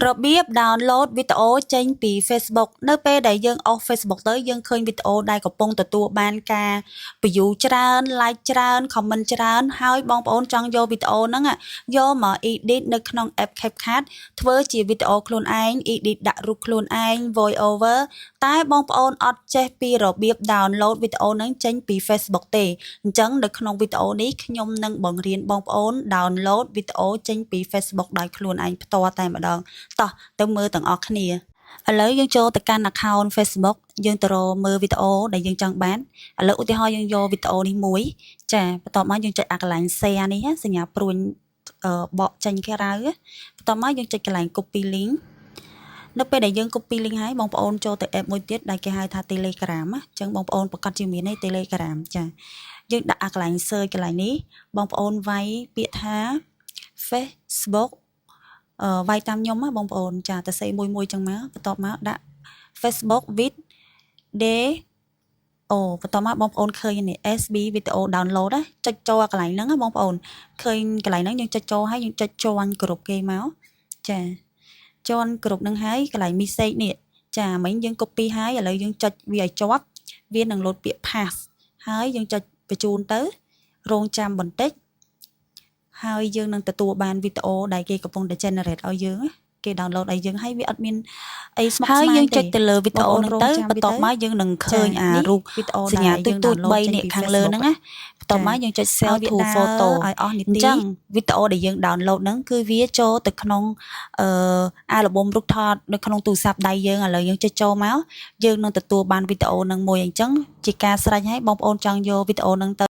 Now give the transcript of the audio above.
របៀប download វីដេអូចេញពី Facebook នៅពេលដែលយើងអស់ Facebook ទៅយើងឃើញវីដេអូដែលកំពុងទទួលបានការ view ច្រើន like ច្រើន comment ច្រើនហើយបងប្អូនចង់យកវីដេអូហ្នឹងយកមក edit នៅក្នុង app CapCut ធ្វើជាវីដេអូខ្លួនឯង edit ដាក់រូបខ្លួនឯង voice over តែបងប្អូនអត់ចេះពីរបៀប download វីដេអូហ្នឹងចេញពី Facebook ទេអញ្ចឹងនៅក្នុងវីដេអូនេះខ្ញុំនឹងបង្រៀនបងប្អូន download វីដេអូចេញពី Facebook ដោយខ្លួនឯងផ្ទាល់តែម្ដងតោះទៅមើលទាំងអស់គ្នាឥឡូវយើងចូលទៅកាន់ account Facebook យើងទៅរកមើលវីដេអូដែលយើងចង់បានឥឡូវឧទាហរណ៍យើងយកវីដេអូនេះមួយចាបន្ទាប់មកយើងចុចអាកន្លែង share នេះសញ្ញាព្រួញបកចេញក្រៅបន្ទាប់មកយើងចុចកន្លែង copy link នៅពេលដែលយើង copy link ហើយបងប្អូនចូលទៅ app មួយទៀតដែលគេហៅថា Telegram អញ្ចឹងបងប្អូនប្រកាសជាមានទេ Telegram ចាយើងដាក់អាកន្លែង search កន្លែងនេះបងប្អូនវាយពាក្យថា Facebookវាយតាមខ្ញុំណាបងប្អូនចាតែសេមួយចឹងមកបន្ទាប់មកដាក់ Facebook with day បន្ទាប់មកបងប្អូនឃើញនេះ SB video download ចុចចូលកន្លែងហ្នឹងណាបងប្អូនឃើញកន្លែងហ្នឹងយើងចុចចូលហើយយើងចុចជាន់គ្រប់គេមកចាជាន់គ្រប់ហ្នឹងហើយកន្លែង message នេះចាមិញយើង copy ហើយឥឡូវយើងចុចវាឲ្យជាប់វានឹង load ពាក្យ pass ហើយយើងចុចបញ្ជូនទៅរងចាំបន្តិចហើយយើងនឹងទទួលបានវីដេអូដែលគេកំពុងតែ generate ឲ្យយើងគេ download ឲ្យយើងហើយវាអត់មានអីស្មុគស្មាញទេហើយយើងចុចទៅលើវីដេអូហ្នឹងទៅបន្ទាប់មកយើងនឹងឃើញអារូបវីដេអូសញ្ញាទូច3នេះខាងលើហ្នឹងណាបន្ទាប់មកយើងចុច save to photo ឲ្យអស់នីតិអញ្ចឹងវីដេអូដែលយើង download ហ្នឹងគឺវាចូលទៅក្នុងអាល់ប៊ុមរូបថតនៅក្នុងទូរស័ព្ទដៃយើងឥឡូវយើងចុចចូលមកយើងនឹងទទួលបានវីដេអូហ្នឹងមួយអញ្ចឹងជាការស្រេចឲ្យបងប្អូនចង់យកវីដេអូហ្នឹងទៅ